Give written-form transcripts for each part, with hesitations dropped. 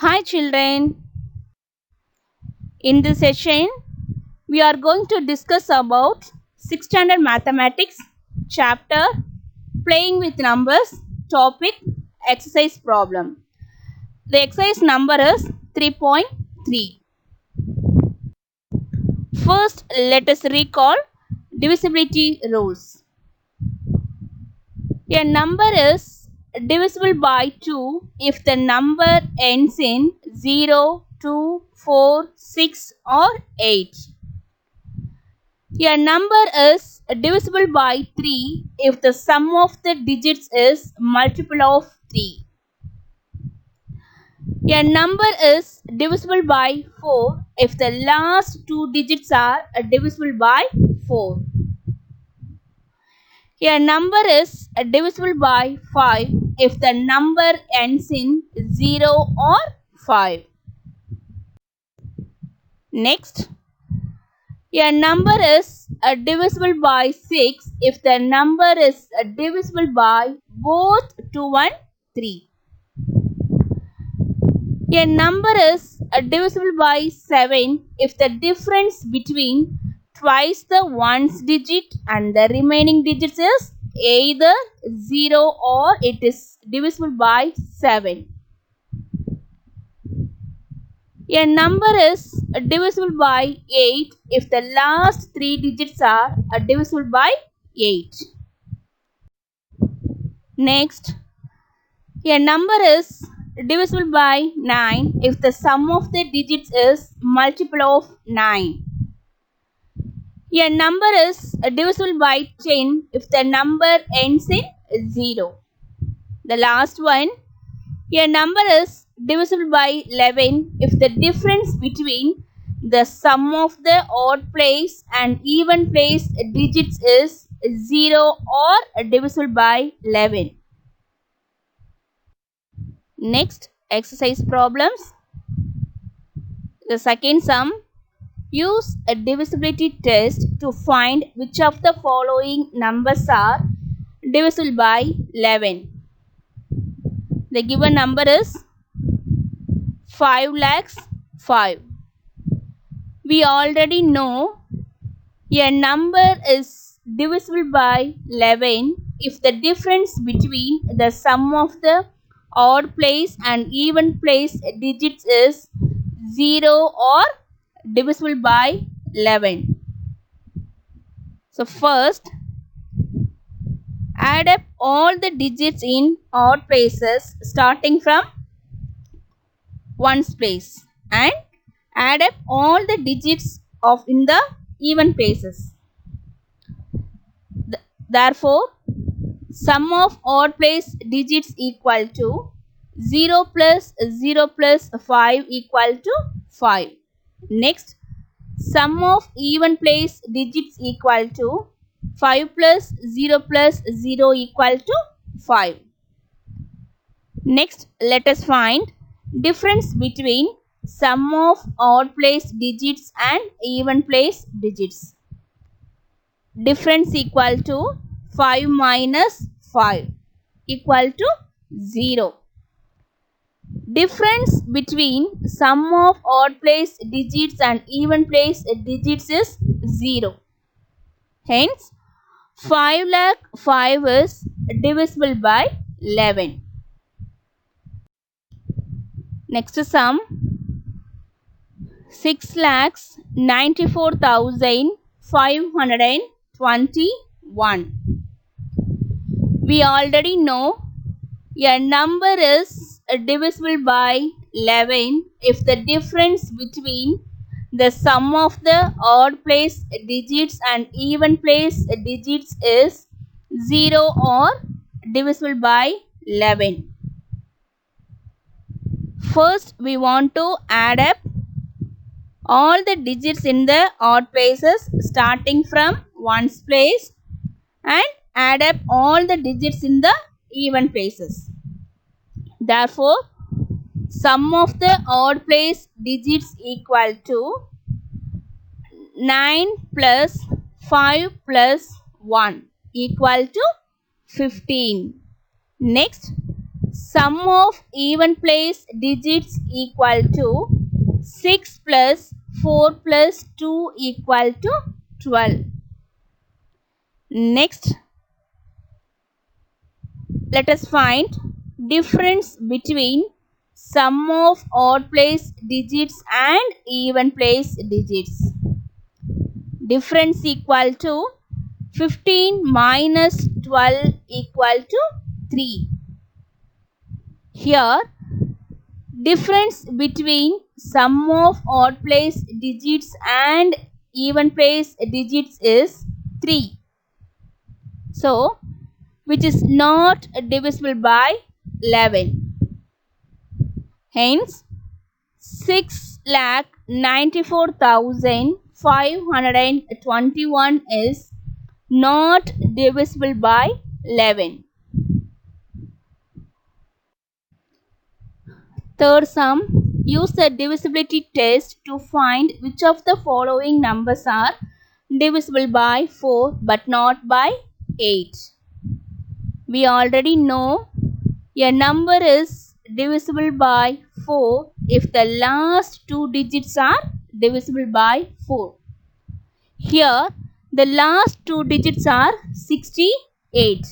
Hi children, in this session we are going to discuss about 6th standard mathematics chapter playing with numbers topic exercise problem. The exercise number is 3.3. First let us recall divisibility rules. A number is divisible by 2 if the number ends in 0, 2, 4, 6 or 8. A number is divisible by 3 if the sum of the digits is multiple of 3. A number is divisible by 4 if the last two digits are divisible by 4. A number is divisible by 5 if the number ends in 0 or 5. Next, a number is divisible by 6 if the number is divisible by both 2 and 3. A number is divisible by 7 if the difference between twice the ones digit and the remaining digits is either 0 or it is divisible by 7. A number is divisible by 8 if the last three digits are divisible by 8. Next, a number is divisible by 9 if the sum of the digits is multiple of 9. A number is divisible by 10 if the number ends in 0. The last one, a number is divisible by 11 if the difference between the sum of the odd place and even place digits is 0 or divisible by 11. Next, exercise problems. The second sum, use a divisibility test to find which of the following numbers are divisible by 11. The given number is 5 lakhs 5. We already know a number is divisible by 11 if the difference between the sum of the odd place and even place digits is 0 or divisible by 11. So first, add up all the digits in odd places starting from ones place and add up all the digits of in the even places. Therefore, sum of odd place digits equal to 0 plus 0 plus 5 equal to 5. Next, sum of even place digits equal to 5 plus 0 plus 0 equal to 5. Next, let us find difference between sum of odd place digits and even place digits. Difference equal to 5 minus 5 equal to 0. Difference between sum of odd place digits and even place digits is 0. Hence, 5 lakh 5 is divisible by 11. Next sum, 6 lakhs 94,521. We already know a number is divisible by 11 if the difference between the sum of the odd place digits and even place digits is 0 or divisible by 11. First, we want to add up all the digits in the odd places starting from ones place and add up all the digits in the even places. Therefore, sum of the odd place digits equal to 9 plus 5 plus 1 equal to 15. Next, sum of even place digits equal to 6 plus 4 plus 2 equal to 12. Next, let us find difference between sum of odd place digits and even place digits. Difference equal to 15 minus 12 equal to 3. Here, difference between sum of odd place digits and even place digits is 3. So, which is not divisible by 11. Hence, 6,94,521 is not divisible by 11. Third sum, use the divisibility test to find which of the following numbers are divisible by 4 but not by 8. We already know a number is divisible by 4 if the last two digits are divisible by 4. Here, the last two digits are 68.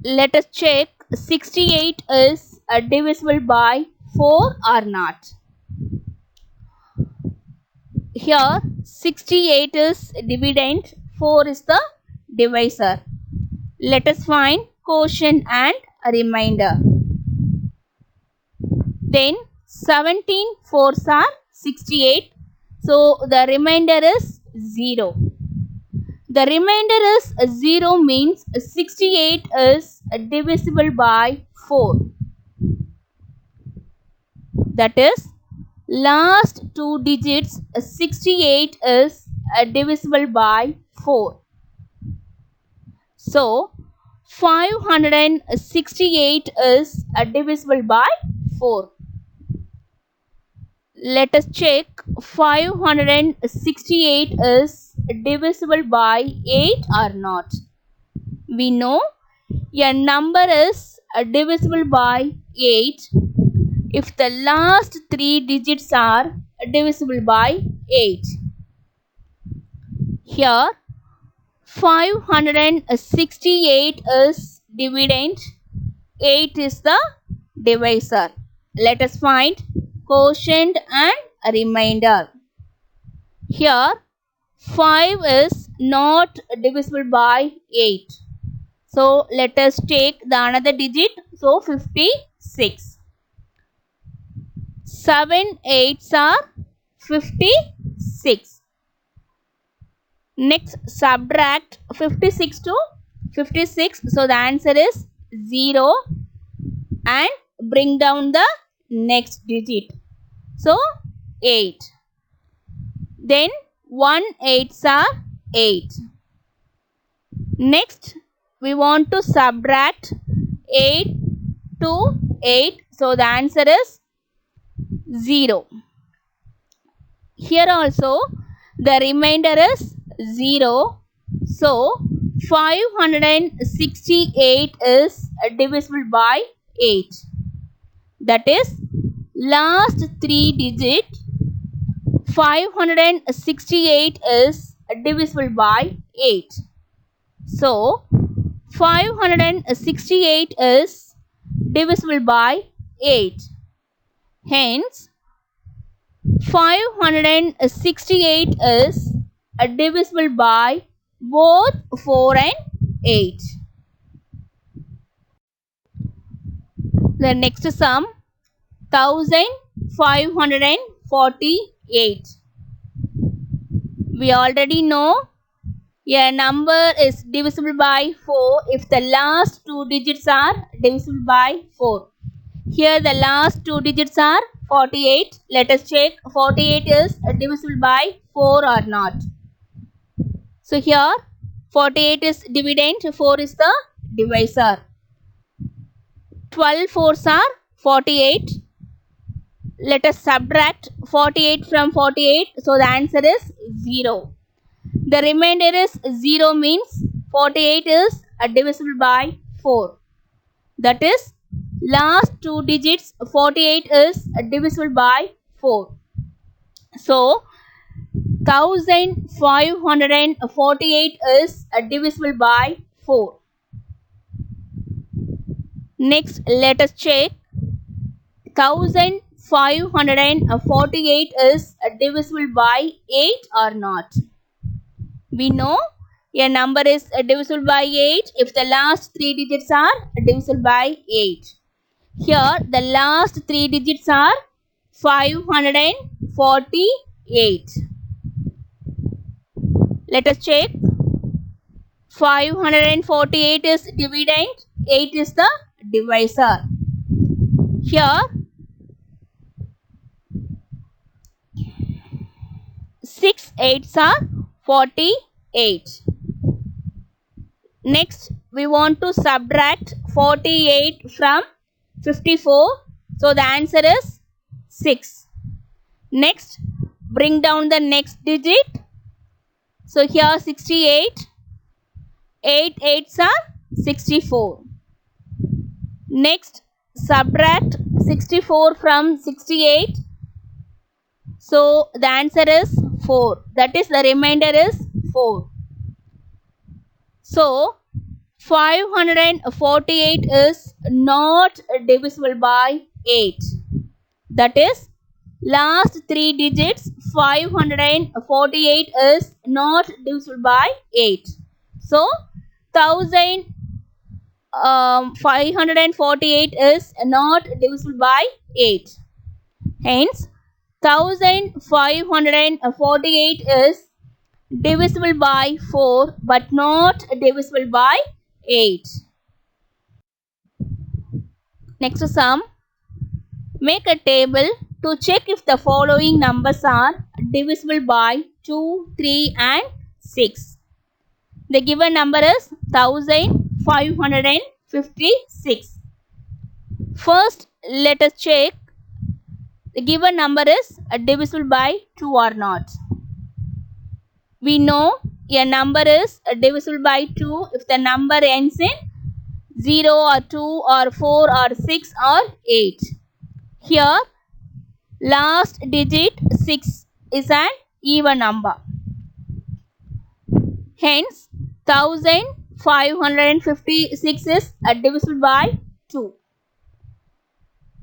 Let us check 68 is divisible by 4 or not. Here, 68 is dividend, 4 is the divisor. Let us find quotient and remainder. Then 17 4s are 68. So the remainder is 0. The remainder is 0 means 68 is divisible by 4. That is, last two digits 68 is divisible by 4. So 568 is divisible by 4. Let us check 568 is divisible by 8 or not. We know a number is divisible by 8 if the last three digits are divisible by 8. Here, 568 is dividend, 8 is the divisor. Let us find quotient and remainder. Here, 5 is not divisible by 8. So, let us take the another digit. So, 56. 7 8s are 56. Next, subtract 56 to 56. So, the answer is 0 and bring down the next digit. So, 8. Then 1 8s are 8. Next, we want to subtract 8 to 8. So, the answer is 0. Here also, the remainder is 0. So, 568 is divisible by 8. That is, last three digit 568 is divisible by 8. So, 568 is divisible by 8. Hence, 568 is divisible by both 4 and 8. The next sum, 1548. We already know a number is divisible by 4 if the last two digits are divisible by 4. Here the last two digits are 48. Let us check 48 is divisible by 4 or not. So here 48 is dividend, 4 is the divisor. 12 4s are 48. Let us subtract 48 from 48. So the answer is 0. The remainder is 0 means 48 is divisible by 4. That is, last two digits 48 is divisible by 4. So 1548 is divisible by 4. Next, let us check 1548 is divisible by 8 or not. We know a number is divisible by 8 if the last three digits are divisible by 8. Here the last three digits are 548. Let us check. 548 is dividend, 8 is the divisor. Here 6 8s are 48. Next, we want to subtract 48 from 54. So the answer is 6. Next, bring down the next digit. So here 68. 8 8s are 64. Next, subtract 64 from 68. So the answer is 4. That is, the remainder is 4. So 548 is not divisible by 8. That is, last three digits 548 is not divisible by 8. So 1548 is not divisible by 8. Hence 1548 is divisible by 4 but not divisible by 8. Next sum. Make a table to check if the following numbers are divisible by 2, 3 and 6. The given number is 1556. First, let us check the given number is divisible by 2 or not. We know a number is divisible by 2 if the number ends in 0 or 2 or 4 or 6 or 8. Here, last digit 6 is an even number. Hence, 1556 is divisible by 2.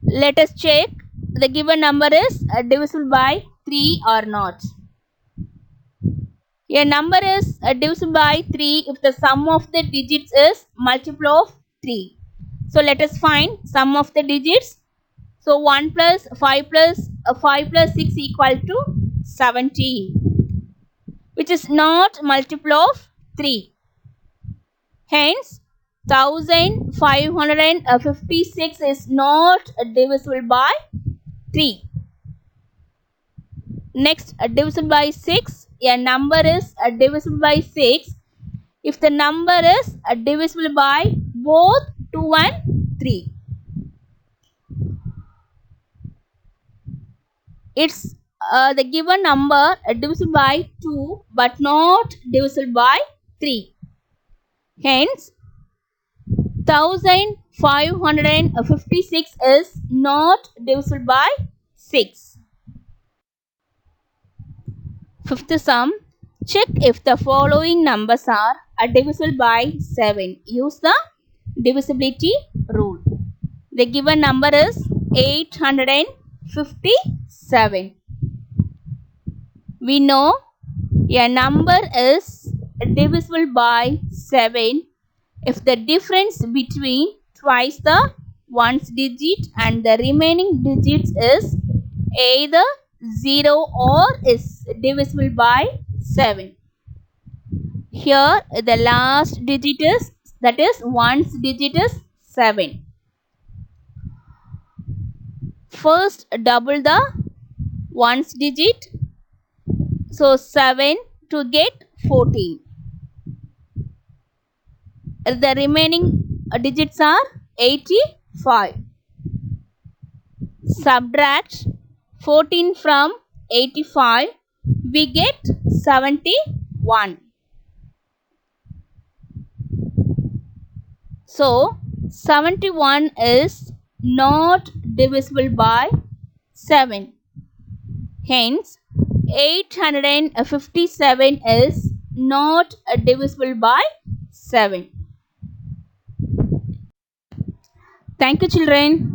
Let us check the given number is divisible by 3 or not. A number is divisible by 3 if the sum of the digits is multiple of 3. So let us find sum of the digits. So 1 plus 5 plus 5 plus 6 equal to 17, which is not multiple of 3. Hence 1556 is not divisible by 3. Next, divisible by 6. A number is divisible by 6 if the number is divisible by both 2 and 3. It's the given number divisible by 2 but not divisible by 3. Hence, 1556 is not divisible by 6. Fifth sum. Check if the following numbers are divisible by 7. Use the divisibility rule. The given number is 857. We know a number is divisible by 7 if the difference between twice the ones digit and the remaining digits is either 0 or is divisible by 7. Here the last digit is, that is, ones digit is 7. First double the ones digit. So 7 to get 14. The remaining digits are 85. Subtract 14 from 85. We get 71. So 71 is not divisible by 7. Hence, 857 is not divisible by 7. Thank you, children.